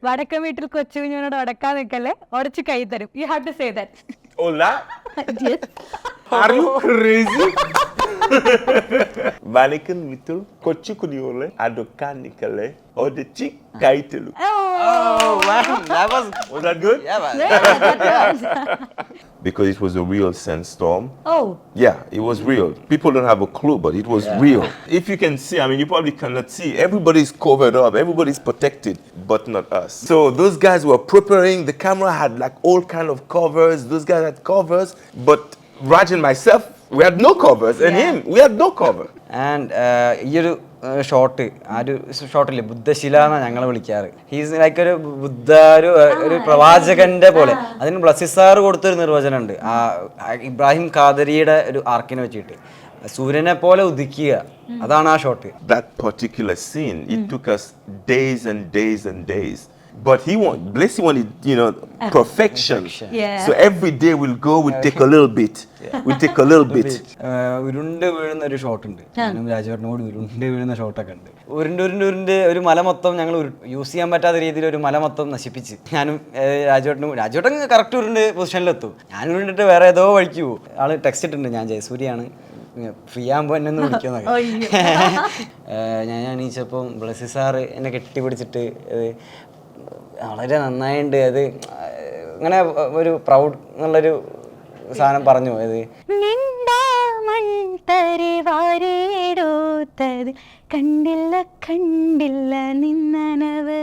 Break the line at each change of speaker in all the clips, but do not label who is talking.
വടക്കം വീട്ടിൽ കൊച്ചുകുഞ്ഞിനോട് ഉടക്കാൻ നിൽക്കല്ലേ, ഉടച്ച് കൈ തരും. You have to say that.
Hola?
Yes.
Are you crazy? Vanikan Vitul, Kochi Kudiole, Adokanikale, or the chick Kaitelu.
Oh, man,
Was that good?
yeah, man.
Yeah, that was.
Because it was a real sandstorm.
Oh.
Yeah, it was real. People don't have a clue, but it was real. If you can see, I mean, you probably cannot see. Everybody's covered up. Everybody's protected, but not us. So those guys were preparing. The camera had like all kind of covers. Those guys had covers, but Raj and myself, we had no covers, and him, we had no cover.
And ഈ ഒരു shot, ആ ഒരു ഷോട്ടില്ലേ, ബുദ്ധശില എന്നാണ് ഞങ്ങൾ വിളിക്കാറ്. He's like ഒരു ബുദ്ധ, ഒരു പ്രവാചകന്റെ പോലെ. അതിന് ബ്ലസ്സിസാർ കൊടുത്തൊരു നിർവചനമുണ്ട് ഇബ്രാഹിം ഖാദരിയുടെ ഒരു ആർക്കിനെ വെച്ചിട്ട്, സൂര്യനെ പോലെ ഉദിക്കുക. അതാണ് ആ shot.
That particular scene, it took us days and days and days. But Blessy wanted, perfection.
Yeah.
So every day we'll go, we'll take a little bit. We'll take a little bit.
ഉരുണ്ട് വീഴുന്ന ഒരു shot ഉണ്ട്. ഞാനും രാജേട്ടനോട് ഉരുണ്ട് വീഴുന്ന ഷോട്ടൊക്കെ ഉണ്ട്. ഉരുണ്ട് ഒരു മല മൊത്തം ഞങ്ങൾ യൂസ് ചെയ്യാൻ പറ്റാത്ത രീതിയിൽ ഒരു മല മൊത്തം നശിപ്പിച്ച്, ഞാനും രാജേട്ടൻ കറക്റ്റ് ഉരുണ്ട് പൊസിഷനിലെത്തും. ഞാൻ ഉരുണ്ടിട്ട് വേറെ ഏതോ വഴിക്ക് പോകും. ആള് ടെക്സ്റ്റ് ഇട്ടുണ്ട്, ഞാൻ ജയസൂര്യാണ്, ഫ്രീ ആകുമ്പോൾ എന്നെ ഒന്ന് വിളിക്കുന്നൊക്കെ. ഞാൻ എണീച്ചപ്പം ബ്ലസ്സി സാറ് എന്നെ കെട്ടിപ്പിടിച്ചിട്ട് വളരെ നന്നായിട്ടുണ്ട്, അത് അങ്ങനെ ഒരു പ്രൗഡ് എന്നുള്ളൊരു സാധനം പറഞ്ഞു. അത്
കണ്ടില്ല കണ്ടില്ല നിന്നനവ്,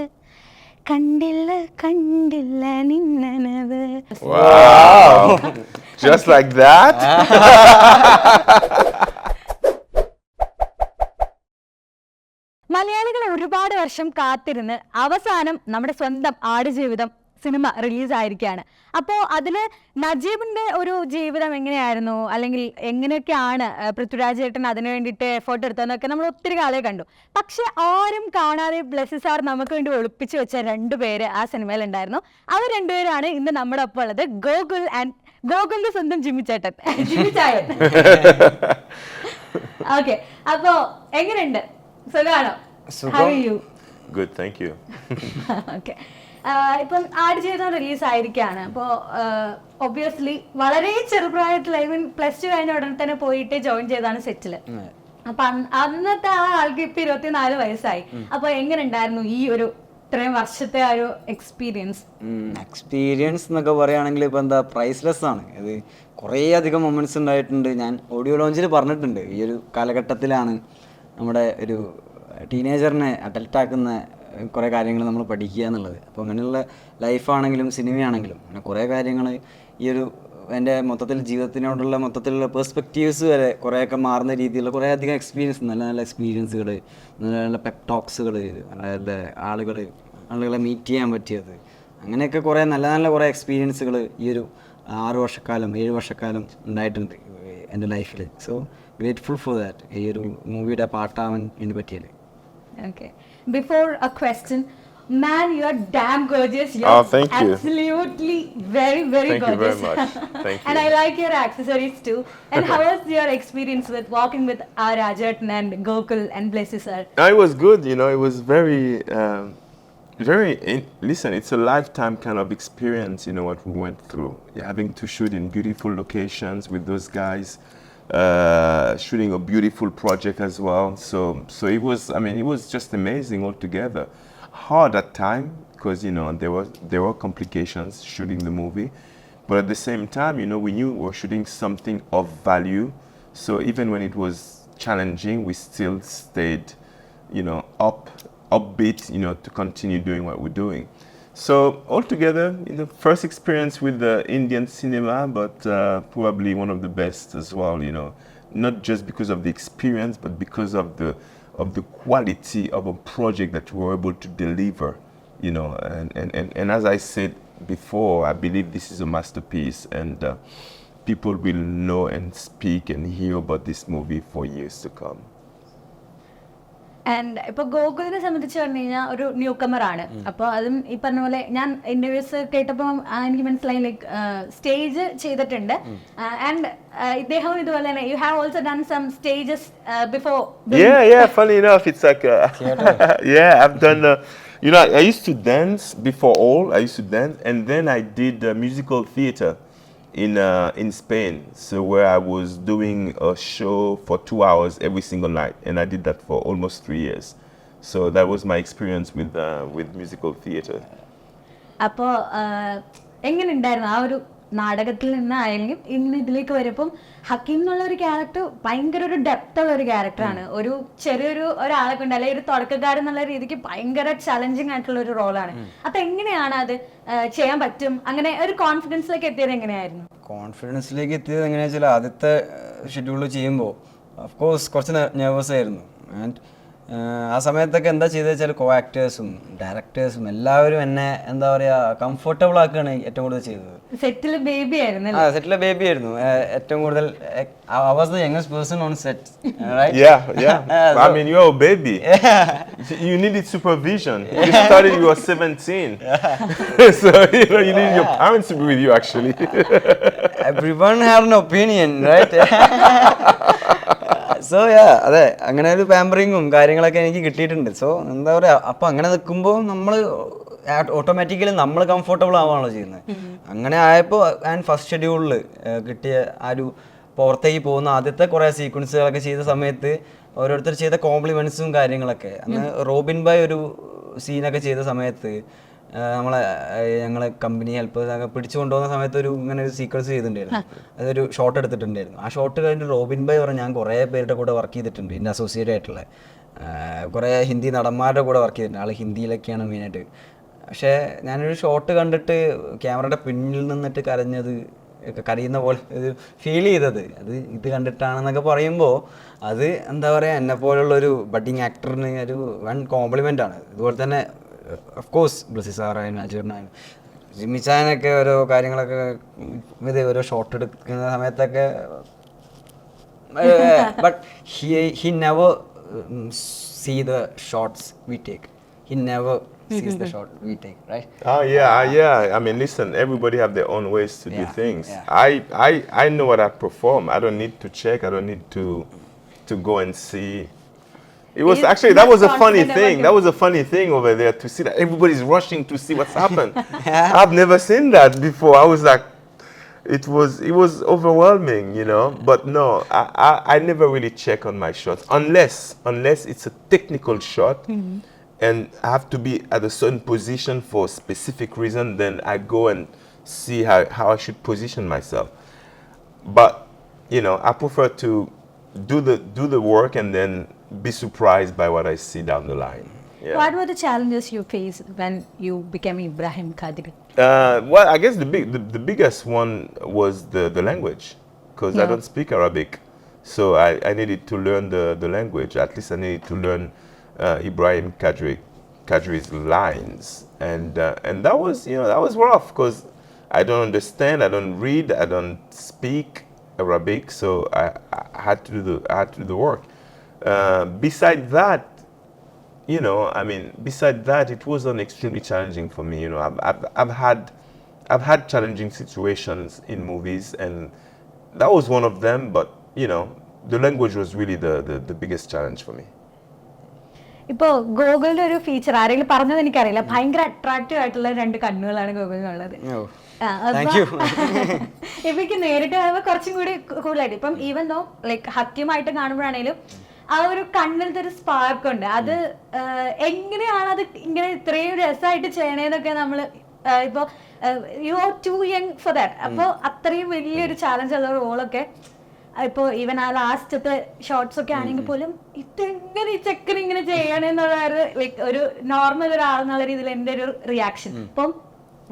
കണ്ടില്ല കണ്ടില്ല നിന്നനവ്.
Wow! Just like that?
മലയാളികൾ ഒരുപാട് വർഷം കാത്തിരുന്ന് അവസാനം നമ്മുടെ സ്വന്തം ആടുജീവിതം സിനിമ റിലീസായിരിക്കുകയാണ്. അപ്പോൾ അതിൽ നജീബിൻ്റെ ഒരു ജീവിതം എങ്ങനെയായിരുന്നു, അല്ലെങ്കിൽ എങ്ങനെയൊക്കെയാണ് പൃഥ്വിരാജ് ചേട്ടൻ അതിന് വേണ്ടിയിട്ട് എഫേർട്ട് എടുത്തതെന്നൊക്കെ നമ്മൾ ഒത്തിരി കാലം കണ്ടു. പക്ഷെ ആരും കാണാതെ ബ്ലെസ്സി സാർ നമുക്ക് വേണ്ടി ഒളിപ്പിച്ച് വെച്ച 2 പേര് ആ സിനിമയിലുണ്ടായിരുന്നു. അവർ 2 പേരാണ് ഇന്ന് നമ്മുടെ ഒപ്പം ഉള്ളത്. ഗോകുലിന്റെ സ്വന്തം ജിമ്മി ചേട്ടൻ, ജിമ്മി ചായൻ. ഓക്കെ, അപ്പോൾ എങ്ങനെയുണ്ട്? സുഖാണോ? How are you?
Good, thank you.
Okay. ഇപ്പം ആടുജീവിതം റിലീസ് ആയിരിക്കുകയാണ്. അപ്പോൾ ഒബ്വിയസ്ലി വളരെ ചെറുപ്രായത്തിൽ, ഐ മീൻ +2 കഴിഞ്ഞ ഉടനെ തന്നെ പോയിട്ട് ജോയിൻ ചെയ്താണ് സെറ്റില്. അപ്പൊ അന്നത്തെ ആ ആൾക്ക് ഇപ്പൊ 24 വയസ്സായി. അപ്പൊ എങ്ങനെ ഉണ്ടായിരുന്നു ഈ ഒരു ഇത്രയും വർഷത്തെ ആ ഒരു എക്സ്പീരിയൻസ്
എന്നൊക്കെ പറയുകയാണെങ്കിൽ ഇപ്പൊ എന്താ, പ്രൈസ്ലെസ് ആണ്. ഇത് കുറേ അധികം മൊമെന്റ്സ് ഉണ്ടായിട്ടുണ്ട്. ഞാൻ ഓഡിയോ ലോഞ്ചിൽ പറഞ്ഞിട്ടുണ്ട്, ഈ ഒരു കാലഘട്ടത്തിലാണ് നമ്മുടെ ഒരു ടീനേജറിനെ അഡൽട്ടാക്കുന്ന കുറേ കാര്യങ്ങൾ നമ്മൾ പഠിക്കുക എന്നുള്ളത്. അപ്പോൾ അങ്ങനെയുള്ള ലൈഫാണെങ്കിലും സിനിമയാണെങ്കിലും അങ്ങനെ കുറേ കാര്യങ്ങൾ ഈ ഒരു എൻ്റെ മൊത്തത്തിൽ ജീവിതത്തിനോടുള്ള മൊത്തത്തിലുള്ള പെർസ്പെക്റ്റീവ്സ് വരെ കുറേയൊക്കെ മാറുന്ന രീതിയിലുള്ള കുറേ അധികം എക്സ്പീരിയൻസ്, നല്ല നല്ല എക്സ്പീരിയൻസുകൾ, നല്ല നല്ല പെപ് ടോക്സുകൾ, നല്ല ആളുകളെ മീറ്റ് ചെയ്യാൻ പറ്റിയത്, അങ്ങനെയൊക്കെ കുറേ നല്ല നല്ല കുറേ എക്സ്പീരിയൻസുകൾ ഈ ഒരു 6 വർഷക്കാലം 7 വർഷക്കാലം ഉണ്ടായിട്ടുണ്ട് എൻ്റെ ലൈഫിൽ. സോ ഗ്രേറ്റ്ഫുൾ ഫോർ ദാറ്റ്, ഈ ഒരു മൂവിയുടെ പാർട്ടാവാൻ വേണ്ടി പറ്റിയത്.
Okay. Before a question, man, you are damn gorgeous. You're
thank you.
Absolutely very, very
Thank
gorgeous.
you very much. Thank you.
And I like your accessories too. And how was your experience with walking with Rajat and Gokul and Blessy sir?
It was good, it was very, listen, it's a lifetime kind of experience, what we went through. Having to shoot in beautiful locations with those guys. Shooting a beautiful project as well, so it was just amazing altogether. Hard at time because there were complications shooting the movie, but at the same time we knew we were shooting something of value, so even when it was challenging we still stayed upbeat to continue doing what we're doing. So altogether, first experience with the Indian cinema, but probably one of the best as well. Not just because of the experience, but because of the quality of a project that we were able to deliver. And as I said before, I believe this is a masterpiece, and people will know and speak and hear about this movie for years to come.
And ഇപ്പോൾ ഗോകുലിനെ സംബന്ധിച്ച് പറഞ്ഞു കഴിഞ്ഞാൽ ഒരു new കമർ ആണ്. അപ്പോൾ അതും ഈ പറഞ്ഞ പോലെ ഞാൻ ഇന്റർവ്യൂസ് കേട്ടപ്പോൾ എനിക്ക് മനസ്സിലായി, ലൈക്ക് സ്റ്റേജ് ചെയ്തിട്ടുണ്ട്. ആൻഡ് ഇദ്ദേഹം ഇതുപോലെ തന്നെ you have also done some stages before.
Yeah, funny enough, it's like I've done You know, I used to dance before all. I used to dance, and then I did musical theater in Spain. So where I was doing a show for 2 hours every single night, and I did that for almost 3 years. So that was my experience with musical theater.
അപ്പോൾ എങ്ങനെ ഉണ്ടായിരുന്നു ആ ഒരു നാടകത്തിൽ നിന്നായാലും ഇന്ന് ഇതിലേക്ക് വരുമ്പം ഹക്കീം എന്നുള്ള ഒരു ക്യാരക്ടർ ഭയങ്കര ഒരു ഡെപ്ത് ഉള്ള ഒരു ക്യാരക്ടറാണ്. ഒരു ചെറിയൊരു ഒരാളെ കൊണ്ട് അല്ലെങ്കിൽ ഒരു തുടക്കക്കാരൻ എന്നുള്ള രീതിക്ക് ഭയങ്കര ചലഞ്ചിങ് ആയിട്ടുള്ള ഒരു റോളാണ്. അപ്പൊ എങ്ങനെയാണ് അത് ചെയ്യാൻ പറ്റും, അങ്ങനെ ഒരു കോൺഫിഡൻസിലേക്ക് എത്തിയത് എങ്ങനെയായിരുന്നു?
കോൺഫിഡൻസിലേക്ക് എത്തിയത് എങ്ങനെയാ വെച്ചാൽ ആദ്യത്തെ ഷെഡ്യൂൾ ചെയ്യുമ്പോൾ ഓഫ് കോഴ്സ് കുറച്ച് നെർവസ് ആയിരുന്നു. ആൻഡ് ആ സമയത്തൊക്കെ എന്താ ചെയ്തത് വെച്ചാൽ കോ ആക്ടേഴ്സും ഡയറക്ടേഴ്സും എല്ലാവരും എന്നെ എന്താ പറയാ കംഫർട്ടബിൾ ആക്കുകയാണ് ഏറ്റവും കൂടുതൽ ചെയ്തത്.
സെറ്റിലെ ബേബി ആയിരുന്നു.
സെറ്റിലെ ബേബി ആയിരുന്നു ഏറ്റവും കൂടുതൽ. I was the youngest person on set, right?
Yeah. I mean, you're a baby. You needed supervision. You started, you were 17. So, you needed your parents to be with you, actually.
Everyone had an opinion, right? So അതെ, അങ്ങനെ ഒരു പാമ്പറിങ്ങും കാര്യങ്ങളൊക്കെ എനിക്ക് കിട്ടിയിട്ടുണ്ട്. So എന്താ പറയുക, അപ്പം അങ്ങനെ നിൽക്കുമ്പോൾ നമ്മൾ ഓട്ടോമാറ്റിക്കലി നമ്മൾ കംഫർട്ടബിൾ ആവുകയാണല്ലോ ചെയ്യുന്നത്. അങ്ങനെ ആയപ്പോൾ ആൻഡ് ഫസ്റ്റ് ഷെഡ്യൂളിൽ കിട്ടിയ ആ ഒരു പുറത്തേക്ക് പോകുന്ന ആദ്യത്തെ കുറേ സീക്വൻസുകളൊക്കെ ചെയ്ത സമയത്ത് ഓരോരുത്തർ ചെയ്ത കോംപ്ലിമെൻറ്റ്സും കാര്യങ്ങളൊക്കെ, അന്ന് റോബിൻ ബായ് ഒരു സീനൊക്കെ ചെയ്ത സമയത്ത് ഞങ്ങളെ കമ്പനി ഹെൽപ്പേഴ്സൊക്കെ പിടിച്ചു കൊണ്ടുപോകുന്ന സമയത്ത് ഇങ്ങനെ ഒരു സീക്വൻസ് ചെയ്തിട്ടുണ്ടായിരുന്നു. അതൊരു ഷോട്ട് എടുത്തിട്ടുണ്ടായിരുന്നു. ആ ഷോട്ട് കഴിഞ്ഞ് റോബിൻ ബായ് പറഞ്ഞ് ഞാൻ കുറേ പേരുടെ കൂടെ വർക്ക് ചെയ്തിട്ടുണ്ട്, എൻ്റെ അസോസിയേറ്റ് ആയിട്ടുള്ള കുറേ ഹിന്ദി നടന്മാരുടെ കൂടെ വർക്ക് ചെയ്തിട്ടുണ്ട്. ആൾ ഹിന്ദിയിലൊക്കെയാണ് മെയിനായിട്ട്. പക്ഷേ ഞാനൊരു ഷോട്ട് കണ്ടിട്ട് ക്യാമറയുടെ പിന്നിൽ നിന്നിട്ട് കരയുന്ന പോലെ ഇത് ഫീൽ ചെയ്തത് ഇത് കണ്ടിട്ടാണെന്നൊക്കെ പറയുമ്പോൾ അത് എന്താ പറയുക, എന്നെ പോലുള്ളൊരു ബഡ്ഡിങ് ആക്ടറിന് ഒരു വൺ കോംപ്ലിമെൻ്റ് ആണ്. ഇതുപോലെ തന്നെ ഓഫ് കോഴ്സ് ബ്ലസി സാറായാലും അജീറിനായാലും ജിമ്മിച്ചാനൊക്കെ ഓരോ കാര്യങ്ങളൊക്കെ ഇത് ഓരോ ഷോട്ട് എടുക്കുന്ന സമയത്തൊക്കെ but he never see the shots we take. He never sees the shot we take, right?
Oh yeah. I mean, listen, everybody have their own ways to do things. I know what I perform. I don't need to check. I don't need to go and see. It was actually, that was a funny thing. That was a funny thing over there to see that everybody's rushing to see what's happened. I've never seen that before. I was like, it was overwhelming, you know. But no, I never really check on my shots unless it's a technical shot. And I have to be at a certain position for a specific reason, then I go and see how I should position myself. But, you know, I prefer to do the work and then be surprised by what I see down the line. Yeah.
What were the challenges you faced when you became Ibrahim Qadri?
Well, I guess the biggest one was the language, because I don't speak Arabic. So I needed to learn the language. At least I needed to learn Ibrahim Qadri's lines, and that was rough because I don't understand, I don't read, I don't speak Arabic, so I had to do the work. Beside that, it wasn't extremely challenging for me. You know, I've had challenging situations in movies, and that was one of them. But the language was really the biggest challenge for me.
ഇപ്പോൾ ഗോകുലിന്റെ ഒരു feature ആരെങ്കിലും പറഞ്ഞത് എനിക്കറിയില്ല, ഭയങ്കര attractive ആയിട്ടുള്ള 2 കണ്ണുകളാണ് ഗോകുലിനുള്ളത്. ഇപ്പൊ നേരിട്ട് കാണുമ്പോൾ കുറച്ചും കൂടി കൂടുതലായിട്ട്, ഇപ്പം ഈവൻ ദോ ലൈക്ക് ഹക്കീമായിട്ട് കാണുമ്പോഴാണെങ്കിലും ആ ഒരു കണ്ണിലത്തെ ഒരു സ്പാർക്ക് ഉണ്ട്. അത് എങ്ങനെയാണ് അത് ഇങ്ങനെ ഇത്രയും രസമായിട്ട് ചെയ്യണേന്നൊക്കെ നമ്മള് ഇപ്പൊ you are too young for that. അപ്പൊ അത്രയും വലിയൊരു ചാലഞ്ച് ഉള്ള റോളൊക്കെ ഇപ്പോൾ ഈവൻ ആ ലാസ്റ്റത്തെ ഷോർട്സ് ഒക്കെ ആണെങ്കിൽ പോലും ഇതെങ്ങനെ ഈ ചെക്കൻ ഇങ്ങനെ ചെയ്യണമെന്നുള്ളൊരു ലൈക്ക് ഒരു നോർമൽ ഒരാളെന്നുള്ള രീതിയിൽ എൻ്റെ ഒരു റിയാക്ഷൻ. ഇപ്പം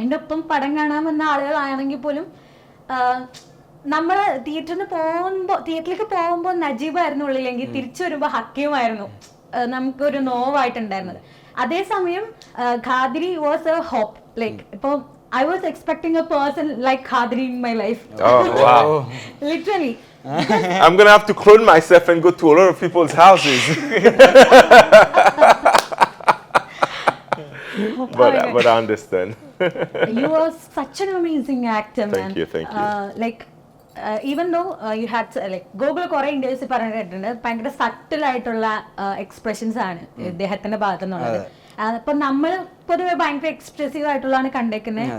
എൻ്റെ ഒപ്പം പടം കാണാൻ വന്ന ആളുകളാണെങ്കിൽ പോലും നമ്മൾ തിയേറ്ററിലേക്ക് പോകുമ്പോൾ നജീബായിരുന്നു ഉള്ളില്ലെങ്കിൽ തിരിച്ചു വരുമ്പോൾ ഹക്കീമായിരുന്നു നമുക്കൊരു നോവായിട്ടുണ്ടായിരുന്നത്. അതേസമയം Qadiri was a hope. Like ഇപ്പോൾ I was expecting a person like Khadri in my life.
Oh, wow.
Literally.
I'm going to have to clone myself and go to a lot of people's houses. But I understand.
You are such an amazing actor, man.
Thank you.
Like, even though you had like Gokul കുറേ interviews പറഞ്ഞിട്ടുണ്ട് ഭയങ്കര subtle ആയിട്ടുള്ള expressions ആണ് ഇദ്ദേഹത്തിന്റെ ഭാഗത്തു നിന്നുള്ളത്. അപ്പൊ നമ്മൾ പൊതുവെ ഭയങ്കര എക്സ്പ്രസീവ് ആയിട്ടുള്ളതാണ് കണ്ടേക്കുന്നത്,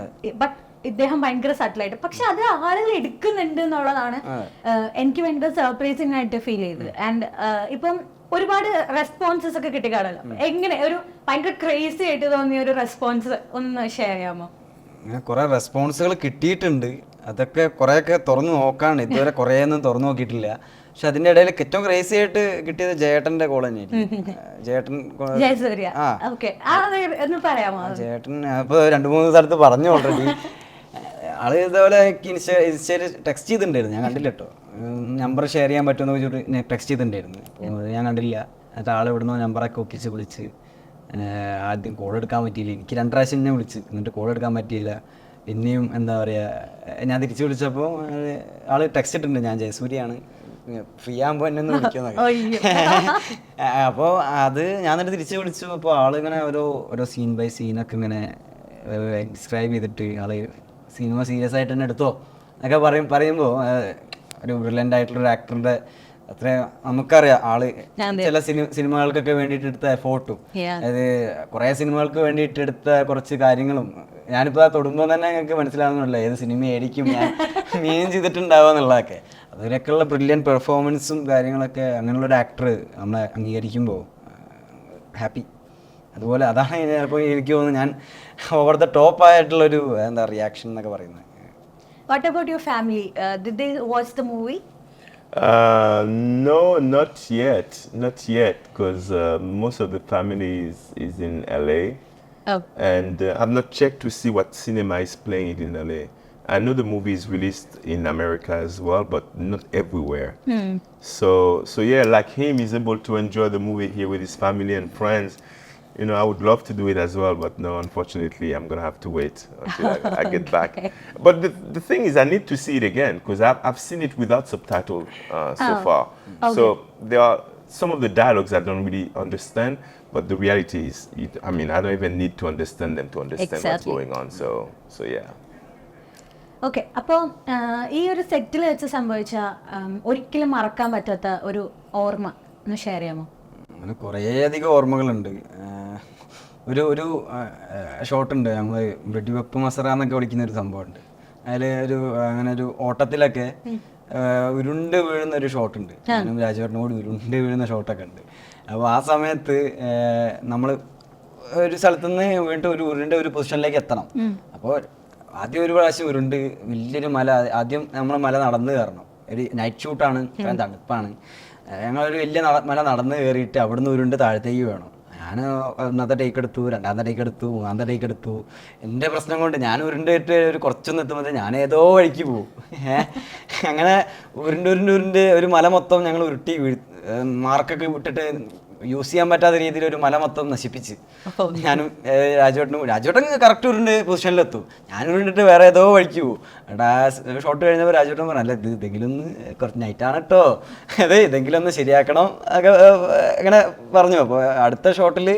ബട്ട് ഇദ്ദേഹം ഭയങ്കര സട്ടിലായിട്ട്, പക്ഷെ അത് ആളുകൾ എടുക്കുന്നുണ്ട് എന്നുള്ളതാണ് എനിക്ക് ഭയങ്കര സർപ്രൈസിംഗ് ആയിട്ട് ഫീൽ ചെയ്തത്. ആൻഡ് ഇപ്പം ഒരുപാട് റെസ്പോൺസസ് ഒക്കെ കിട്ടിക്കാണല്ലോ, എങ്ങനെ ഒരു ഭയങ്കര ക്രേസി ആയിട്ട് തോന്നിയ ഒരു റെസ്പോൺസ് ഒന്ന് ഷെയർ ചെയ്യാമോ?
അങ്ങനെ കുറെ റെസ്പോൺസുകൾ കിട്ടിയിട്ടുണ്ട്, അതൊക്കെ കുറെയൊക്കെ തുറന്നു നോക്കാണ്, ഇതുവരെ കുറേയൊന്നും തുറന്നു നോക്കിയിട്ടില്ല. പക്ഷെ അതിന്റെ ഇടയിൽ ഏറ്റവും ക്രേസി ആയിട്ട് കിട്ടിയത് ജേട്ടന്റെ കോൾ തന്നെയായിരുന്നു. ജേട്ടൻ ചേട്ടൻ ഇപ്പൊ 2-3 സ്ഥലത്ത് പറഞ്ഞു ഓൾറെഡി. ആള് ഇതേപോലെ ഇൻസ്റ്റയിൽ ടെക്സ്റ്റ് ചെയ്തിട്ടുണ്ടായിരുന്നു, ഞാൻ കണ്ടില്ല കേട്ടോ. നമ്പർ ഷെയർ ചെയ്യാൻ പറ്റുമെന്ന് വെച്ചിട്ട് ടെക്സ്റ്റ് ചെയ്തിട്ടുണ്ടായിരുന്നു, അപ്പോൾ ഞാൻ കണ്ടില്ല. എന്നിട്ട് ആൾ ഇവിടുന്ന് നമ്പറൊക്കെ ഒക്കിച്ച് വിളിച്ച്, ആദ്യം കോൾ എടുക്കാൻ പറ്റിയില്ല, എനിക്ക് 2 പ്രാവശ്യം എന്നെ വിളിച്ച്, എന്നിട്ട് കോൾ എടുക്കാൻ പറ്റിയില്ല. പിന്നെയും എന്താ പറയുക, ഞാൻ തിരിച്ച് വിളിച്ചപ്പോൾ ആൾ ടെക്സ്റ്റ് ഇട്ടിട്ടുണ്ട്, ഞാൻ ജയസൂര്യാണ്, ഫ്രീ ആകുമ്പോൾ എന്നെ ഒന്ന് വിളിക്കുന്നൊക്കെ. അപ്പോൾ അത് ഞാൻ എന്നിട്ട് തിരിച്ച് വിളിച്ചു. അപ്പോൾ ആളിങ്ങനെ ഓരോ സീൻ ബൈ സീനൊക്കെ ഇങ്ങനെ ഡിസ്ക്രൈബ് ചെയ്തിട്ട് ആള് സിനിമ സീരിയസ് ആയിട്ട് തന്നെ എടുത്തോ എന്നൊക്കെ പറയുമ്പോൾ ഒരു ബ്രില്യൻ്റ് ആയിട്ടുള്ളൊരു ആക്ടറിൻ്റെ അത്ര നമുക്കറിയാം ആള് ചില സിനിമകൾക്കൊക്കെ വേണ്ടിയിട്ട് എടുത്ത എഫോർട്ടും, അതായത് കുറേ സിനിമകൾക്ക് വേണ്ടിയിട്ട് എടുത്ത കുറച്ച് കാര്യങ്ങളും ഞാനിപ്പോൾ തൊടുമ്പോൾ തന്നെ ഞങ്ങൾക്ക് മനസ്സിലാവുന്നില്ല ഏത് സിനിമയായിരിക്കും ഞാൻ മീൻ ചെയ്തിട്ടുണ്ടാവുക എന്നുള്ളതൊക്കെ. അതിലൊക്കെയുള്ള ബ്രില്യൻ പെർഫോമൻസും കാര്യങ്ങളൊക്കെ അങ്ങനെയുള്ളൊരു ആക്ടർ നമ്മളെ അംഗീകരിക്കുമ്പോൾ ഹാപ്പി. അതുപോലെ അതാണ് ചിലപ്പോൾ എനിക്ക് തോന്നുന്നു ഞാൻ ഓവർ ദ ടോപ്പ് ആയിട്ടുള്ളൊരു എന്താ റിയാക്ഷൻ എന്നൊക്കെ പറയുന്നത്.
What about your family? Did they watch the movie?
No, not yet, because most of the family is in LA.
Oh.
And I've not checked to see what cinema is playing it in LA. I know the movie is released in America as well, but not everywhere. So yeah, like him, he's able to enjoy the movie here with his family and friends. You know, I would love to do it as well, but no, unfortunately, I'm going to have to wait until I get back.
Okay.
But the thing is, I need to see it again, because I've seen it without subtitle so far.
Okay.
So there are some of the dialogues I don't really understand, but the reality is, I mean, I don't even need to understand them to understand what's going on. So yeah.
Okay, അപ്പോൾ ഈ ഒരു സെറ്റിൽ വെച്ച് സംഭവിച്ച ഒരിക്കലും മറക്കാൻ പറ്റാത്ത ഒരു ഓർമ്മ ഒന്ന് ഷെയർ ചെയ്യാമോ?
അങ്ങനെ കുറേയധികം ഓർമ്മകളുണ്ട്. ഒരു ഷോട്ടുണ്ട്, ഞങ്ങൾ വെടിവെപ്പ് മസറ എന്നൊക്കെ വിളിക്കുന്ന ഒരു സംഭവമുണ്ട്. അതിൽ അങ്ങനെ ഒരു ഓട്ടത്തിലൊക്കെ ഉരുണ്ട് വീഴുന്ന ഒരു ഷോട്ടുണ്ട്, ഞാനും രാജുവേട്ടനോട് ഉരുണ്ട് വീഴുന്ന ഷോട്ടൊക്കെ ഉണ്ട്. അപ്പോൾ ആ സമയത്ത് നമ്മൾ ഒരു സ്ഥലത്തുനിന്ന് വീണ്ടും ഒരു പൊസിഷനിലേക്ക് എത്തണം. അപ്പോൾ ആദ്യം ഒരു പ്രാവശ്യം ഉരുണ്ട് വലിയൊരു മല, ആദ്യം നമ്മൾ മല നടന്ന് കയറണം. ഒരു നൈറ്റ് ഷൂട്ടാണ്, തണുപ്പാണ്. ഞങ്ങളൊരു വലിയ മല നടന്ന് കയറിയിട്ട് അവിടുന്ന് ഉരുണ്ട് താഴത്തേക്ക് വേണം. ഞാൻ ഒന്നാമത്തെ ടേക്ക് എടുത്തു, രണ്ടാമത്തെ ടേക്ക് എടുത്തു, മൂന്നാമത്തെ ടേക്ക് എടുത്തു. എൻ്റെ പ്രശ്നം കൊണ്ട് ഞാൻ ഉരുണ്ടിട്ട് ഒരു കുറച്ചൊന്നും എത്തുമ്പോൾ ഞാൻ ഏതോ വഴിക്ക് പോകും. അങ്ങനെ ഉരുണ്ട് ഒരു മല മൊത്തം ഞങ്ങൾ ഉരുട്ടി മാർക്കൊക്കെ വിട്ടിട്ട് യൂസ് ചെയ്യാൻ പറ്റാത്ത രീതിയിൽ ഒരു മല മൊത്തം നശിപ്പിച്ച് ഞാനും രാജുവേട്ടൻ കറക്റ്റ് ഉരുണ്ട് പൊസിഷനിലെത്തും. ഞാൻ ഉരുണ്ടിട്ട് വേറെ ഏതോ വഴിക്ക് പോകും. എടാ ഷോട്ട് കഴിഞ്ഞപ്പോൾ രാജുവേട്ടൻ പറഞ്ഞു, അല്ല ഇതെങ്കിലും ഒന്ന് കുറച്ച് നൈറ്റാണ് കേട്ടോ, അതെ ഇതെങ്കിലും ഒന്ന് ശരിയാക്കണം ഒക്കെ അങ്ങനെ പറഞ്ഞു. അപ്പോൾ അടുത്ത ഷോട്ടിൽ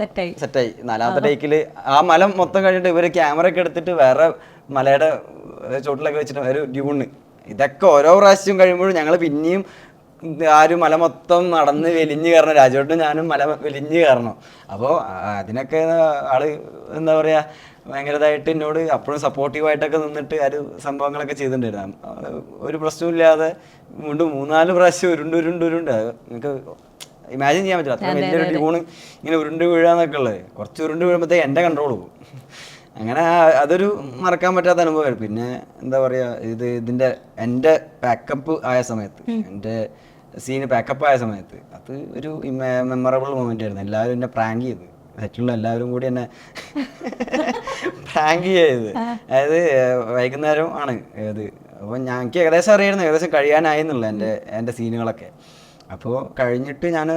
സെറ്റായി. 4ാമത്തെ ടേക്കിൽ ആ മല മൊത്തം കഴിഞ്ഞിട്ട് ഇവർ ക്യാമറ ഒക്കെ എടുത്തിട്ട് വേറെ മലയുടെ ചോട്ടിലൊക്കെ വെച്ചിട്ട് ഒരു ഡ്യൂണ്, ഇതൊക്കെ ഓരോ പ്രാവശ്യം കഴിയുമ്പോഴും ഞങ്ങൾ പിന്നെയും ആ ഒരു മല മൊത്തം നടന്ന് വലിഞ്ഞ് കയറണം. രാജുവേട്ടനും ഞാനും മല വലിഞ്ഞ് കയറണം. അപ്പോൾ അതിനൊക്കെ ആള് എന്താ പറയുക ഭയങ്കരതായിട്ട് എന്നോട് അപ്പോഴും സപ്പോർട്ടീവായിട്ടൊക്കെ നിന്നിട്ട് ആ ഒരു സംഭവങ്ങളൊക്കെ ചെയ്തിട്ടുണ്ടായിരുന്നു. ഒരു പ്രശ്നമില്ലാതെ വീണ്ടും 3-4 പ്രാവശ്യം ഉരുണ്ട് നിങ്ങൾക്ക് ഇമാജിൻ ചെയ്യാൻ പറ്റില്ല. അത്ര വലിയൊരു ട്യൂണ് ഇങ്ങനെ ഉരുണ്ട് വീഴാന്നൊക്കെ ഉള്ളത്. കുറച്ച് ഉരുണ്ട് വീഴുമ്പോഴത്തേക്ക് എൻ്റെ കൺട്രോൾ പോകും. അങ്ങനെ അതൊരു മറക്കാൻ പറ്റാത്ത അനുഭവമായിരുന്നു. പിന്നെ എന്താ പറയുക, ഇതിൻ്റെ എൻ്റെ പാക്കപ്പ് ആയ സമയത്ത്, എൻ്റെ സീന് പാക്കപ്പ് ആയ സമയത്ത് അത് ഒരു മെമ്മറബിൾ മൊമെൻ്റ് ആയിരുന്നു. എല്ലാവരും എന്നെ പ്രാങ്ക് ചെയ്ത്, സെറ്റിലുള്ള എല്ലാവരും കൂടി എന്നെ പ്രാങ്ക് ചെയ്ത്. അതായത് വൈകുന്നേരം ആണ് ഇത്. അപ്പോൾ ഞങ്ങൾക്ക് ഏകദേശം അറിയായിരുന്നു ഏകദേശം കഴിയാനായി എന്നുള്ള എൻ്റെ സീനുകളൊക്കെ. അപ്പോൾ കഴിഞ്ഞിട്ട് ഞാൻ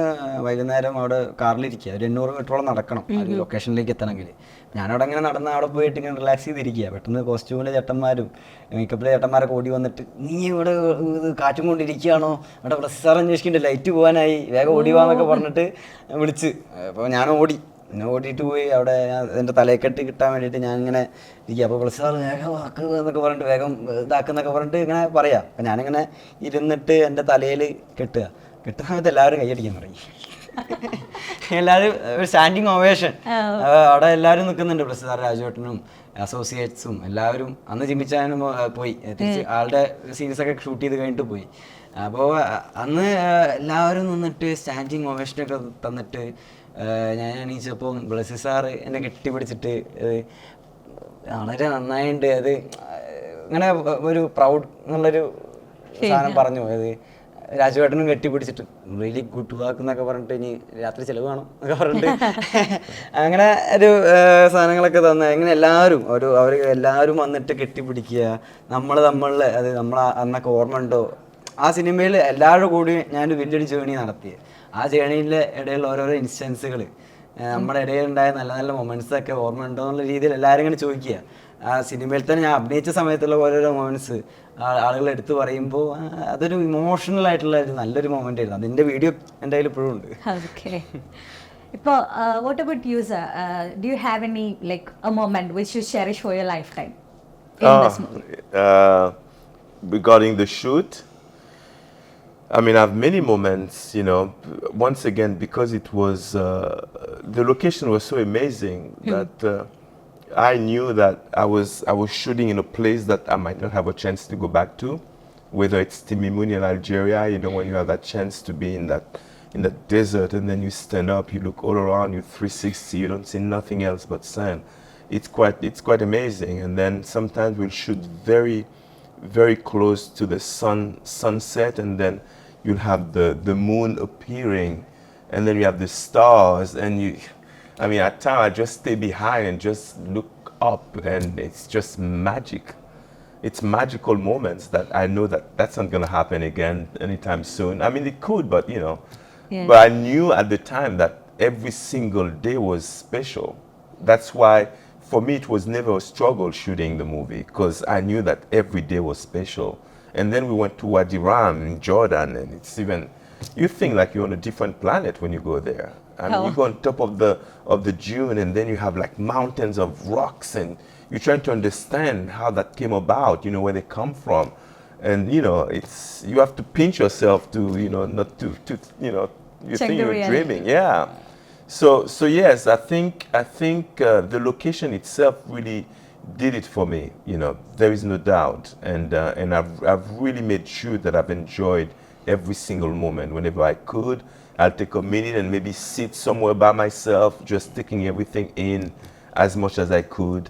വൈകുന്നേരം അവിടെ കാറിലിരിക്കുക, ഒരു 800 മീറ്ററോളം നടക്കണം ആ ഒരു ലൊക്കേഷനിലേക്ക് എത്തണമെങ്കിൽ. ഞാനവിടെ ഇങ്ങനെ നടന്ന് അവിടെ പോയിട്ട് ഇങ്ങനെ റിലാക്സ് ചെയ്തിരിക്കുക. പെട്ടെന്ന് കോസ്റ്റ്യൂമിലെ ചേട്ടന്മാരും മേക്കപ്പിലെ ചേട്ടന്മാരൊക്കെ ഓടി വന്നിട്ട്, നീ ഇവിടെ കാറ്റും കൊണ്ടിരിക്കുകയാണോ, അവിടെ പ്രൊസസ്സർ അന്വേഷിക്കുന്നുണ്ട്, ലൈറ്റ് പോകാനായി, വേഗം ഓടി പോകാന്നൊക്കെ പറഞ്ഞിട്ട് വിളിച്ച്. അപ്പോൾ ഞാൻ ഓടിയിട്ട് പോയി അവിടെ എൻ്റെ തലയെക്കെട്ട് കിട്ടാൻ വേണ്ടിയിട്ട് ഞാൻ ഇങ്ങനെ ഇരിക്കുക. അപ്പോൾ പ്രൊസസ്സർ വേഗം ആക്കുക എന്നൊക്കെ പറഞ്ഞിട്ട് വേഗം ഇതാക്കുന്നൊക്കെ പറഞ്ഞിട്ട് ഇങ്ങനെ പറയാം. അപ്പം ഞാനിങ്ങനെ ഇരുന്നിട്ട് എൻ്റെ തലയിൽ കെട്ടുന്ന സമയത്ത് എല്ലാവരും കൈയടിക്കാൻ തുടങ്ങി. എല്ലാവരും ഒരു സ്റ്റാൻഡിങ് ഓവേഷൻ. അവിടെ എല്ലാവരും നിൽക്കുന്നുണ്ട്, പ്രസിദ്ധ രാജുവേട്ടനും അസോസിയേറ്റ്സും എല്ലാവരും. അന്ന് ജിമ്മിച്ചാനും പോയി തിരിച്ച് ആളുടെ സീരീസൊക്കെ ഷൂട്ട് ചെയ്ത് കഴിഞ്ഞിട്ട് പോയി. അപ്പോൾ അന്ന് എല്ലാവരും നിന്നിട്ട് സ്റ്റാൻഡിങ് ഓവേഷനൊക്കെ തന്നിട്ട് ഞാൻ എണീച്ചപ്പോൾ ബ്ലസ്സി സാറ് എന്നെ കെട്ടിപ്പിടിച്ചിട്ട് വളരെ നന്നായിട്ടുണ്ട്, അത് അങ്ങനെ ഒരു പ്രൗഡ് എന്നുള്ളൊരു സാധനം പറഞ്ഞു. അത് രാജുവേട്ടനും കെട്ടിപ്പിടിച്ചിട്ട് റിയലി ഗുഡ് വർക്ക് എന്നൊക്കെ പറഞ്ഞിട്ട് ഇനി രാത്രി ചിലവ് വേണം എന്നൊക്കെ പറഞ്ഞിട്ട് അങ്ങനെ ഒരു സാധനങ്ങളൊക്കെ തന്നെ. ഇങ്ങനെ എല്ലാവരും അവർ എല്ലാവരും വന്നിട്ട് കെട്ടിപ്പിടിക്കുക, നമ്മളിൽ അത് നമ്മൾ അന്നൊക്കെ ഓർമ്മ ഉണ്ടോ. ആ സിനിമയിൽ എല്ലാവരുടെ കൂടി ഞാനൊരു വലിയൊരു ജേണി നടത്തി. ആ ജേണിയിലെ ഇടയിലുള്ള ഓരോരോ ഇൻസ്റ്റൻസുകൾ, നമ്മുടെ ഇടയിലുണ്ടായ നല്ല നല്ല മൊമെൻറ്റ്സൊക്കെ ഓർമ്മ ഉണ്ടോ എന്നുള്ള രീതിയിൽ എല്ലാവരും ഇങ്ങനെ ചോദിക്കുക. ആ സിനിമയിൽ തന്നെ ഞാൻ അഭിനയിച്ച സമയത്തുള്ള ഓരോരോ മൊമെൻറ്റ്സ് ആളുകൾ എടുത്തു പറയുമ്പോൾ അതൊരു ഇമോഷണൽ ആയിട്ടുള്ള ഒരു നല്ലൊരു മൊമെൻ്റ് ആയിരുന്നു. അതിൻ്റെ വീഡിയോ എൻ്റെ കയ്യിൽ ഇപ്പോഴും ഉണ്ട്.
ഇപ്പോൾ what about you sir, do you have any like A moment which you cherish for your life time in this movie?
Regarding the shoot, I mean, I have many moments, you know, once again, because it was, the location was so amazing that I knew that I was shooting in a place that I might not have a chance to go back to, whether it's Timimuni in Algeria, you know, when you have that chance to be in that desert and then you stand up, you look all around, you 360, you don't see nothing else but sand. It's quite amazing. And then sometimes we'll shoot very, very close to the sunset, and then you'll have the moon appearing, and then you have the stars, and I mean, at times I just stay behind and just look up, and it's just magic. It's magical moments that I know that that's not going to happen again anytime soon. I mean, it could, but you know, but I knew at the time that every single day was special. That's why for me it was never a struggle shooting the movie, because I knew that every day was special. And then we went to Aadujeevitham in Jordan, and it's even, you think like you're on a different planet when you go there. I mean, you go on top of the dune, and then you have like mountains of rocks, and you're trying to understand how that came about, you know, where they come from. And you know, you have to pinch yourself to, you know, not to you know, you
Check
think
the
you're
reality.
dreaming. Yeah. So yes, I think the location itself really did it for me. You know, there is no doubt, and I've really made sure that I've enjoyed every single moment. Whenever I could, I'll take a minute and maybe sit somewhere by myself, just taking everything in as much as I could.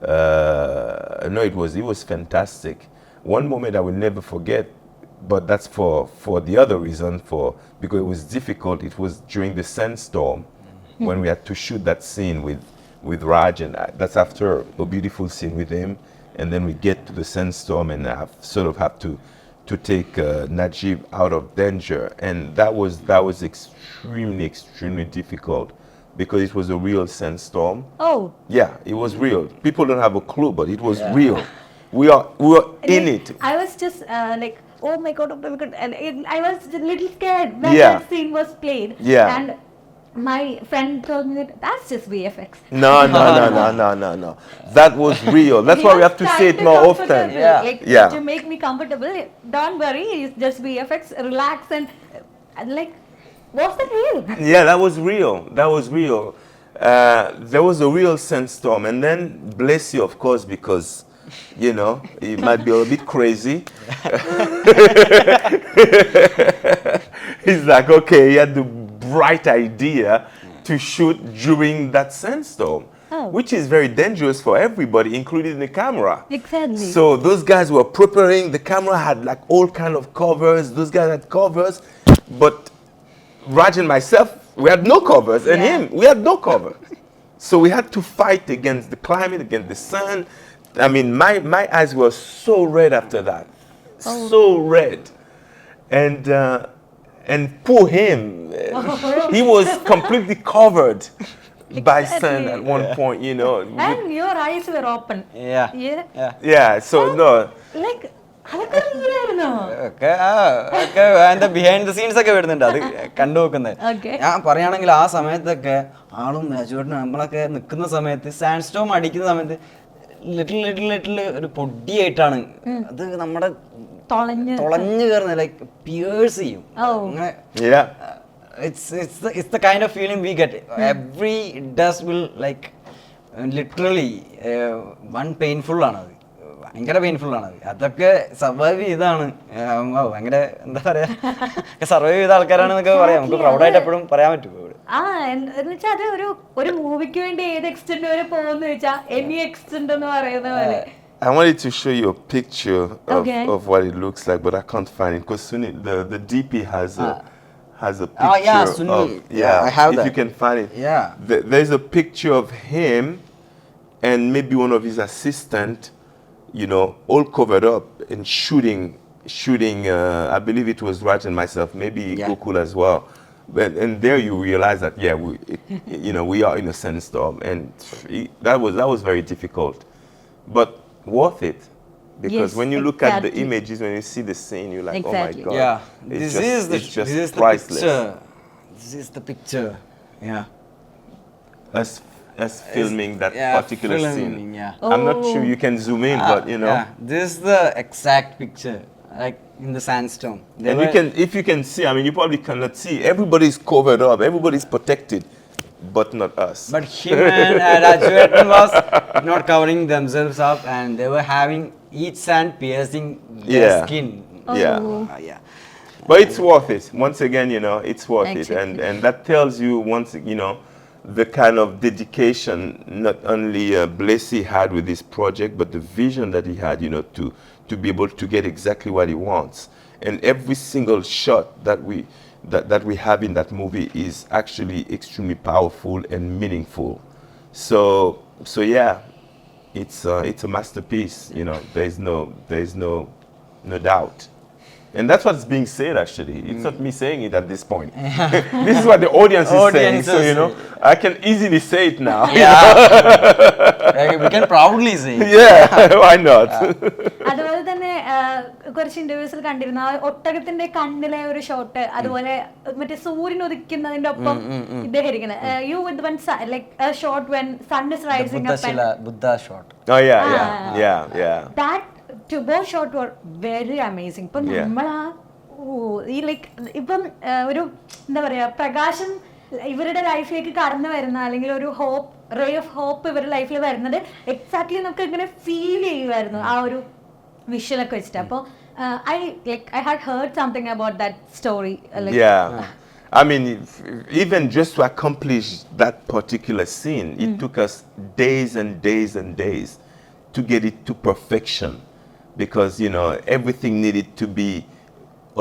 No, it was fantastic. One moment I will never forget, but that's for the other reason, because it was difficult. It was during the sandstorm when we had to shoot that scene with Raj, and that's after a beautiful scene with him, and then we get to the sandstorm, and I have to take Najib out of danger, and that was extremely difficult, because it was a real sandstorm.
Oh.
Yeah, it was real. People don't have a clue, but it was real. We were in it.
I was just like, oh my god, and I was a little scared when that scene was played.
Yeah.
And my friend told me that's just VFX.
No. That was real. That's why we have to say it more often.
Like, to make me comfortable, don't worry, it's just VFX, relax, and like, was that real?
Yeah, that was real. There was a real sandstorm, and then bless you, of course, because you know, it might be a bit crazy. He's like, okay, he had the bright idea to shoot during that sandstorm, which is very dangerous for everybody, including the camera.
Exactly.
So those guys were preparing, the camera had like all kind of covers, those guys had covers, but Raj and myself, we had no covers, and him, we had no cover. So we had to fight against the climate, against the sun. I mean, my eyes were so red after that, so red, and poor him, he was completely covered by sand at one point, you know.
And your eyes were open.
Yeah. So no.
Like, അതൊക്കെ real ആയിരുന്നോ?
ഒക്കെ അതിന്റെ behind the scenes ഒക്കെ വരുന്നുണ്ട്, അത് കണ്ടു നോക്കുന്നത്. ഞാൻ പറയുകയാണെങ്കിൽ ആ സമയത്തൊക്കെ ആളും രാജുവേട്ടനും നമ്മളൊക്കെ നിൽക്കുന്ന സമയത്ത് സാൻഡ് സ്റ്റോം അടിക്കുന്ന സമയത്ത് ലിറ്റിൽ ഒരു പൊടിയായിട്ടാണ് അത് നമ്മുടെ തുളഞ്ഞു കയറുന്നത്, ലൈക്ക് പിയേഴ്സ് ചെയ്യും അങ്ങനെ. it's the kind of feeling we get. Every dust will like literally one painful ആണത്, ഭയങ്കര പെയിൻഫുൾ ആണത്. അതൊക്കെ സർവൈവ് ചെയ്താണ് ഭയങ്കര എന്താ പറയാ, സർവൈവ് ചെയ്ത ആൾക്കാരാണെന്നൊക്കെ പറയാം. നമുക്ക് പ്രൗഡായിട്ട് എപ്പോഴും പറയാൻ പറ്റും.
എന്നുവെച്ചാൽ അത് ഒരു മൂവിക്ക് വേണ്ടി ഏത് എക്സ്റ്റെന്റ് വരെ പോകുന്ന വെച്ചാൽ എനി എക്സ്റ്റെന്റ് എന്ന് പറയുന്ന പോലെ.
I wanted to show you a picture of what it looks like, but I can't find it because Sunil, the DP has a picture.
Oh yeah, Sunil. I have
if
that.
you can find it.
Yeah.
There's a picture of him and maybe one of his assistant, all covered up and shooting. I believe it was Raj and myself, maybe Gokul as well. And there you realize that we are in a sandstorm, and that was very difficult, but worth it, because when you look at the images, when you see the scene, you're like, oh my God,
this is the
priceless.
This is the picture.
Us filming that particular scene. I'm not sure you can zoom in, but
this is the exact picture, like in the sandstorm.
And if you can see, I mean, you probably cannot see, everybody's covered up, everybody's protected, but not us.
But him and Aadujeevitham was not covering themselves up, and they were having each sand piercing their skin.
But it's worth it. Once again, it's worth it, and that tells you the kind of dedication not only Blessy had with this project, but the vision that he had, to be able to get exactly what he wants. And every single shot that we have in that movie is actually extremely powerful and meaningful. So yeah, it's a masterpiece. There's no doubt. And that's what's being said, actually. It's not me saying it at this point. This is what the audience is saying. So, I can easily say it now.
We can proudly say it.
Why not?
അതുപോലെ തന്നെ കുറച്ച് ഇന്റർവ്യൂസിൽ കണ്ടിരുന്നു ഒട്ടകത്തിന്റെ കണ്ണിലെ ഒരു shot, അതുപോലെ മറ്റേ സൂര്യൻ ഉദിക്കുന്നതിന്റെ ഒപ്പം ഇദ്ദേഹം ഇരിക്കുന്നത്. You with one like a shot when sun is rising up and
Buddha shot.
Oh yeah.
That both shot were very amazing. ഇപ്പം നമ്മളാ ഈ ലൈക്ക് ഇപ്പം ഒരു എന്താ പറയാ പ്രകാശം ഇവരുടെ ലൈഫിലേക്ക് കടന്നു വരുന്ന, അല്ലെങ്കിൽ ഒരു റേ ഓഫ് ഹോപ്പ് ഇവരുടെ ലൈഫിൽ വരുന്നത് എക്സാക്ട്ലി നമുക്ക് ഇങ്ങനെ ഫീൽ ചെയ്യുമായിരുന്നു ആ ഒരു വിഷ്വലൊക്കെ വെച്ചിട്ട്. അപ്പോൾ I had heard something about that story.
I mean, even just to accomplish that particular scene, it took us days and days and days to get it to perfection, because everything needed to be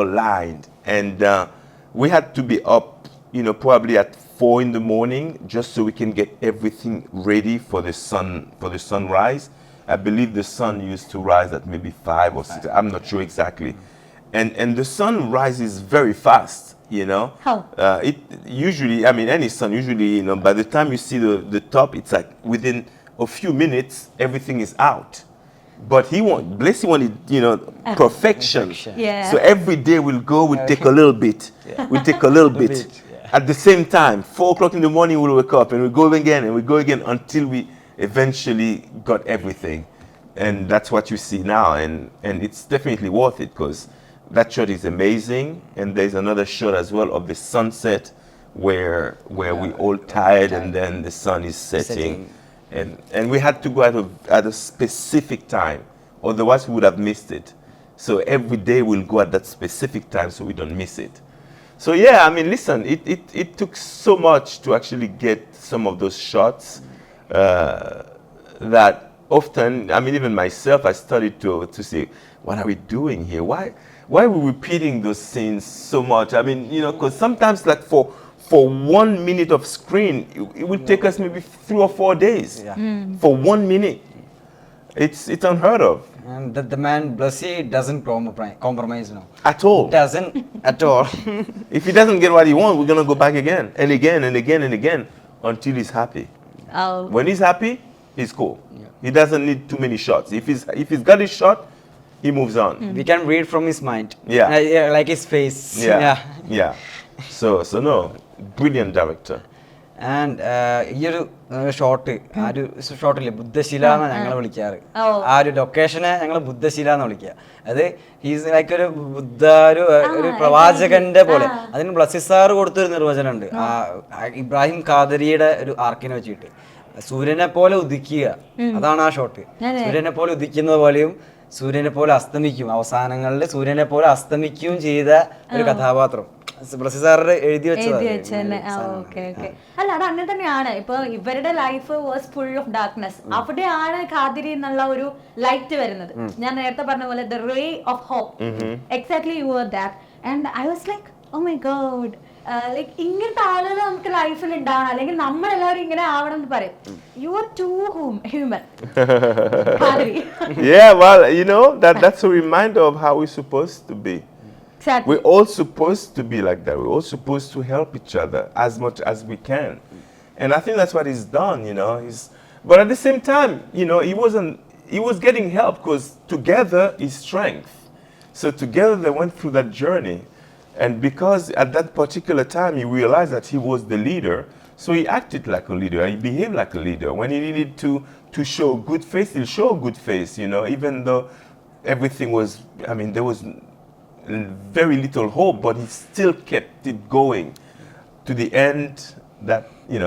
aligned, and we had to be up probably at 4 in the morning just so we can get everything ready for the sunrise. I believe the sun used to rise at maybe 5 or 6. I'm not sure exactly. And the sun rises very fast,
How?
It usually, I mean, any sun usually, by the time you see the top, it's like within a few minutes everything is out. But Blessy wanted, perfection. So every day we'll take a little bit. We'll take a little bit. At the same time, 4 o'clock in the morning we'll wake up and we go again and we go again until we eventually got everything. And that's what you see now. And it's definitely worth it, because that shot is amazing. And there's another shot as well of the sunset where we all tired and then the sun is setting. And we had to go at a specific time, otherwise we would have missed it. So every day we'll go at that specific time so we don't miss it. So yeah, I mean, listen, it took so much to actually get some of those shots that often, I mean, even myself, I started to say, what are we doing here? Why are we repeating those scenes so much? I mean, because sometimes like for 1 minute of screen, it will take us maybe 3 or 4 days. For 1 minute. It's unheard of.
And the man Blessy doesn't compromise now.
At all.
Doesn't at all.
If he doesn't get what he wants, we're gonna go back again and again and again and again until he's happy. When he's happy, he's cool. He doesn't need too many shots. If he's got his shot, he moves on.
We can read from his mind.
Yeah.
Like his face.
Yeah. So no, brilliant director.
And ഈ ഒരു shot, ആ ഒരു ഷോട്ടില്ലേ ബുദ്ധശില എന്നാണ് ഞങ്ങൾ വിളിക്കാറ്. ആ ഒരു ലൊക്കേഷനെ ഞങ്ങൾ ബുദ്ധശില എന്ന് വിളിക്കുക. അത് ഈസ് ലൈക്ക് ഒരു ബുദ്ധ ഒരു പ്രവാചകന്റെ പോലെ. അതിന് ബ്ലസ്സി സാർ കൊടുത്തൊരു നിർവചനം ഉണ്ട് ഇബ്രാഹിം ഖാദരിയുടെ ഒരു ആർക്കിനെ വെച്ചിട്ട്, സൂര്യനെ പോലെ ഉദിക്കുക. അതാണ് ആ ഷോട്ട്. സൂര്യനെ പോലെ ഉദിക്കുന്നത് പോലെയും സൂര്യനെ പോലെ അസ്തമിക്കും, അവസാനങ്ങളിൽ സൂര്യനെ പോലെ അസ്തമിക്കുകയും ചെയ്ത ഒരു കഥാപാത്രം എഴുതി
വെച്ചതന്നെ. അല്ല, അത് അങ്ങനെ തന്നെയാണ്. ഇപ്പൊ ഇവരുടെ life was full of darkness. അവിടെയാണ് ഖാദിരി എന്നുള്ള ഒരു ലൈറ്റ് വരുന്നത്. ഞാൻ നേരത്തെ പറഞ്ഞ പോലെ the ray of hope. Exactly you are that. And I was like oh my god, like ഇങ്ങനത്തെ ആളുകൾ നമുക്ക് ലൈഫിൽ ഉണ്ടാവണം, അല്ലെങ്കിൽ നമ്മളെല്ലാവരും ഇങ്ങനെ ആവണം എന്ന് പറയും. You are too human.
Yeah, well, you know, that's a reminder of how we're supposed to be.
Exactly.
We're all supposed to be like that. We're all supposed to help each other as much as we can. And I think that's what he's done, you know. But at the same time, you know, he was getting help because together is strength. So together they went through that journey. And because at that particular time he realized that he was the leader, so he acted like a leader. He behaved like a leader. When he needed to show good face, he'll show good face, you know, even though everything was, I mean, there was very little hope, but he still kept it going to the end that, you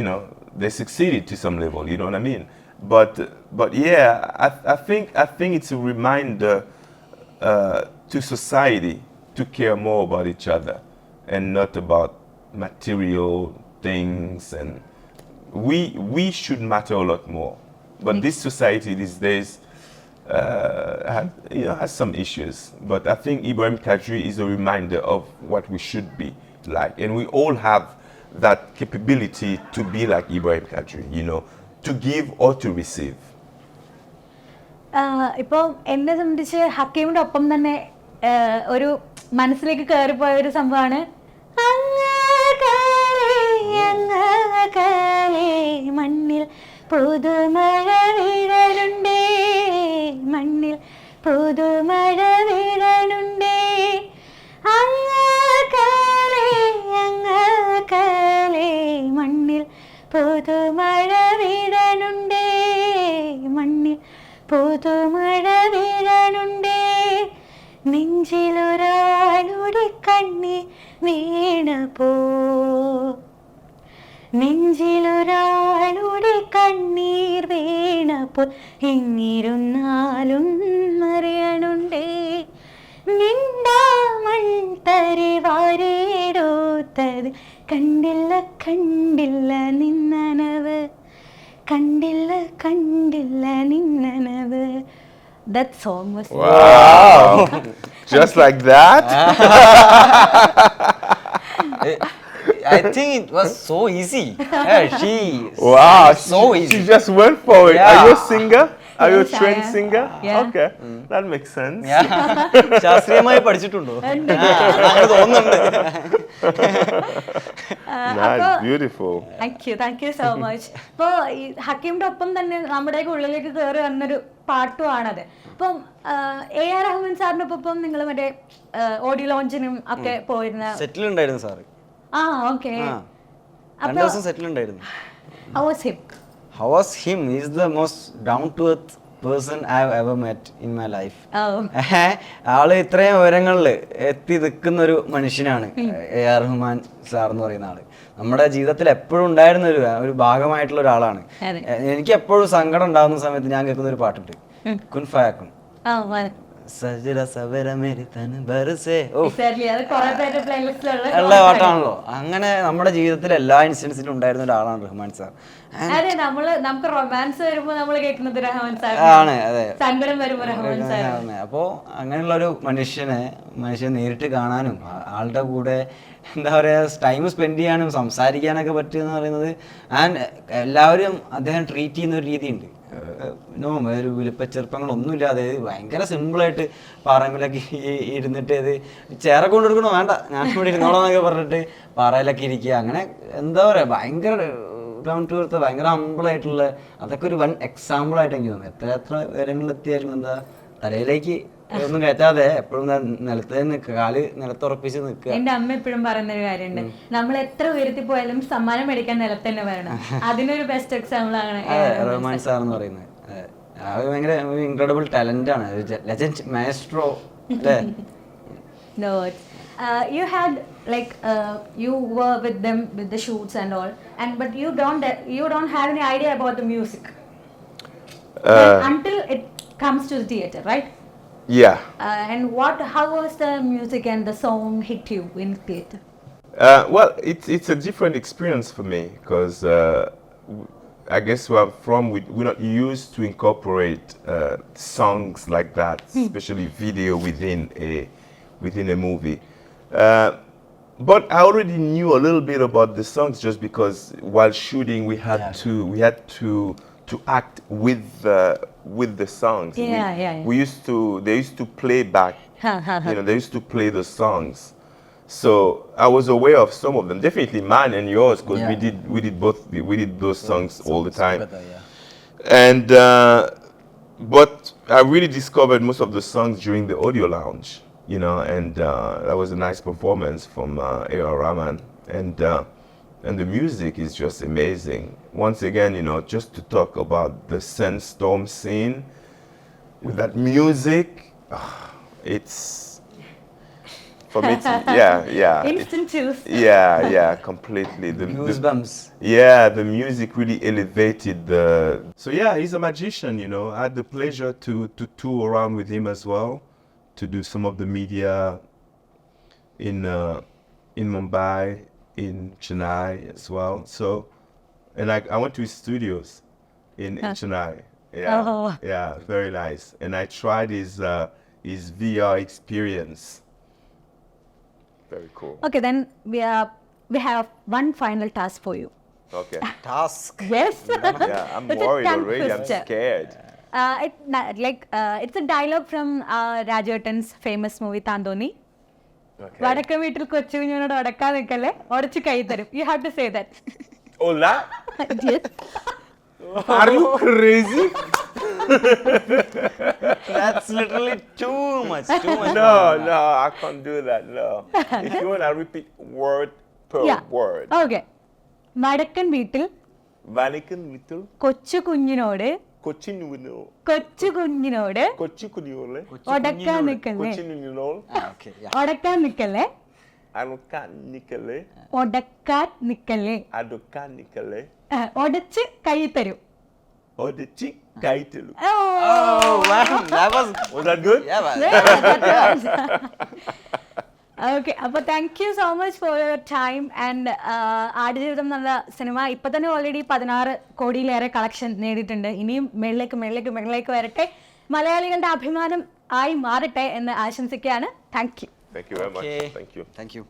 know, they succeeded to some level, you know what I mean? But yeah, I think it's a reminder to society to care more about each other and not about material things, and we should matter a lot more. But this society these days has some issues. But I think Ibrahim Kadri is a reminder of what we should be like, and we all have that capability to be like Ibrahim Kadri, you know, to give or to receive.
ഇപ്പോൾ എന്നെ സംബന്ധിച്ച് ഹക്കീമിന്റെ ഒപ്പം തന്നെ ഒരു മനസ്സിലേക്ക് കയറിപ്പോയ ഒരു സംഭവമാണ് മണ്ണിൽ പുതുമഴ വീഴലുണ്ടേ, മണ്ണിൽ പുതുമഴ വീഴലുണ്ടേ, അങ്ങകലെ മണ്ണിൽ പുതുമഴ വീഴലുണ്ടേ, മണ്ണിൽ പുതുമഴ വീഴലുണ്ടേ, നെഞ്ചിലൊരാളുടെ കണ്ണീർ വീണപ്പോ, നെഞ്ചിലൊരാളുടെ കണ്ണീർ വീണപ്പോൾ എങ്ങിരുന്നാലും അറിയണുണ്ടേ, നിണ്ടാമൺ തരിവാരേടോത്തത് കണ്ടില്ല കണ്ടില്ല നിന്നനവ്, കണ്ടില്ല കണ്ടില്ല നിന്നനവ്. That song was
wow. Just like that.
I think it was so easy.
Wow,
so easy.
She just went for it.
Yeah.
Are you a singer? Are you a
Yes, I
trained
am.
singer?
Yeah.
Okay, that makes sense.
ശാസ്ത്രീയമായി പഠിച്ചിട്ടുണ്ടോ? അങ്ങനെ തോന്നുന്നുണ്ട്.
Nice, beautiful.
Thank you so much. ഇപ്പോൾ ഈ ഹക്കീമിന്റെ ഒപ്പം തന്നെ നമ്മുടെ ഉള്ളിലേക്ക് കയറി വന്നൊരു പാട്ടുമാണത്. അപ്പം AR റഹ്മാൻ സാറിനൊപ്പം നിങ്ങൾ മറ്റേ ഓഡിയോ ലോഞ്ചിനും ഒക്കെ പോയിരുന്ന
സെറ്റിൽ ഉണ്ടായിരുന്നു സാറ്.
ഓക്കെ.
2 ദിവസം സെറ്റിൽ ഉണ്ടായിരുന്നു.
How was him?
How was him? He is the most down to earth person I have ever met in my life. ആള് ഇത്രയും ഉയരങ്ങളിൽ എത്തി നിൽക്കുന്ന ഒരു മനുഷ്യനാണ് AR റഹ്മാൻ സാർ എന്ന് പറയുന്ന ആള്. നമ്മുടെ ജീവിതത്തിൽ എപ്പോഴും ഉണ്ടായിരുന്ന ഒരു ഭാഗമായിട്ടുള്ള ഒരാളാണ്. എനിക്ക് എപ്പോഴും സങ്കടം ഉണ്ടാകുന്ന സമയത്ത് ഞാൻ കേൾക്കുന്ന ഒരു പാട്ടുണ്ട്, കുൻ ഫയാക്കുൻ. ഉള്ള പാട്ടാണല്ലോ. അങ്ങനെ നമ്മുടെ ജീവിതത്തിൽ എല്ലാ ഇൻസിഡൻസിലും ഉണ്ടായിരുന്ന ഒരാളാണ് റഹ്മാൻ സാർ.
നമുക്ക് റൊമാൻസ് വരുമ്പോൾ നമ്മൾ കേൾക്കുന്നത് റഹ്മാൻ സാർ
ആണ്. അതെ,
സങ്കടം വരുമ്പോൾ റഹ്മാൻ സാർ.
അപ്പോ അങ്ങനെയുള്ള ഒരു മനുഷ്യനെ നേരിട്ട് കാണാനും ആളുടെ കൂടെ എന്താ പറയാ ടൈം സ്പെൻഡ് ചെയ്യാനും സംസാരിക്കാനൊക്കെ പറ്റുക എന്ന് പറയുന്നത്, ആൻഡ് എല്ലാവരും അദ്ദേഹം ട്രീറ്റ് ചെയ്യുന്ന ഒരു രീതിയുണ്ട്. ഒരു വിളിപ്പച്ചെറുപ്പങ്ങളൊന്നുമില്ലാതെ ഭയങ്കര സിമ്പിളായിട്ട് പാറയിലൊക്കെ ഇരുന്നിട്ട് ഇത് ചേറെ കൊണ്ടെടുക്കണോ വേണ്ട ഞാൻ ഇവിടെ ഇരുന്നോളാന്നൊക്കെ പറഞ്ഞിട്ട് പാറയിലൊക്കെ ഇരിക്കുക. അങ്ങനെ എന്താ പറയുക ഭയങ്കര ഡൗൺ ടു എർത്ത്, ഭയങ്കര ഹമ്പിളായിട്ടുള്ള, അതൊക്കെ ഒരു വൺ എക്സാമ്പിൾ ആയിട്ട് എനിക്ക് തോന്നുന്നു. എത്ര ഉയരങ്ങളിലെത്തിയാലും എന്താ തലയിലേക്ക് ഒന്നും കയറ്റാതെ എപ്പോഴും നിലത്ത് കാല് നിലത്തുറപ്പിച്ച് നിൽക്കുക.
എന്റെ അമ്മ എപ്പോഴും പറയുന്ന ഒരു കാര്യമുണ്ട്, നമ്മൾ എത്ര ഉയർത്തി പോയാലും സമ്മാനം മേടിക്കാൻ നിലത്ത് തന്നെ വരണം. അതിനൊരു ബെസ്റ്റ് എക്സാമ്പിൾ ആണ്
റഹ്മാൻ സാർ എന്ന് പറയുന്നത്. അത് ഭയങ്കര ഇൻക്രെഡിബിൾ ടാലന്റ് ആണ്, ലെജൻഡ് മാസ്ട്രോ അല്ലേ.
No, you had like you were with them with the shoots and all, but you don't have any idea about the music until it comes to the theater, right?
Yeah.
And how was the music and the song hit you in theater?
Well, it's a different experience for me because I guess where I'm from, we're not used to incorporate songs like that, especially video within a movie. But I already knew a little bit about the songs just because while shooting we had to act with the songs.
Yeah.
They used to play back. They used to play the songs. So I was aware of some of them, definitely mine and yours, because we did those songs all the time. And but I really discovered most of the songs during the audio lounge, and that was a nice performance from A.R. Rahman, and the music is just amazing. Once again, just to talk about the sandstorm scene with that music, it's. For me,
Instant chills.
Yeah, completely.
Goosebumps.
The music really elevated the. So yeah, he's a magician. I had the pleasure to tour around with him as well, to do some of the media in Mumbai, in Chennai as well. So, and I went to his studios in Chennai. Yeah, very nice. And I tried his VR experience. Very cool.
Okay, then we have one final task for you.
Okay.
Task.
Yes.
Yeah, I'm
It's a
worried
tongue
already. I'm
twister.
scared.
It's a dialogue from Rajatan's famous movie Tandoni.
Okay.
വടക്കം വീട്ടിൽ കൊച്ചു കുഞ്ഞിനോട് ഉടക്കാൻ നിൽക്കല്ലേ, ഉടച്ച് കൈ തരും. You have to say that.
Hola?
Yes.
Are you crazy?
That's literally too much.
No, I can't do that. No. If you want, I'll repeat word per word.
Okay. വടക്കൻ വീട്ടിൽ
Vanikan Vitul,
കൊച്ചു കുഞ്ഞിനോട്
Cochinuno,
ഉടക്കാൻ നിൽക്കല്ലേ,
Cochinuno,
Okay,
ഉടക്കാൻ നിൽക്കല്ലേ,
Anukan Nikale,
ഉടക്കാൻ നിൽക്കല്ലേ,
Adokan Nikale,
ഉടച്ച് കൈ തരും.
or the chick title.
Oh, wow,
Was that good?
yeah, man.
Okay, അപ്പോൾ thank you so much for your time. And Aadujeevitham എന്നുള്ള സിനിമ ഇപ്പം തന്നെ ഓൾറെഡി 16 കോടിയിലേറെ കളക്ഷൻ നേടിയിട്ടുണ്ട്. ഇനിയും മേളിലേക്ക് വരട്ടെ, മലയാളികളുടെ അഭിമാനം ആയി മാറട്ടെ എന്ന് ആശംസിക്കുകയാണ്. Thank you.
Thank you very much.
Okay.
Thank you.
Thank you.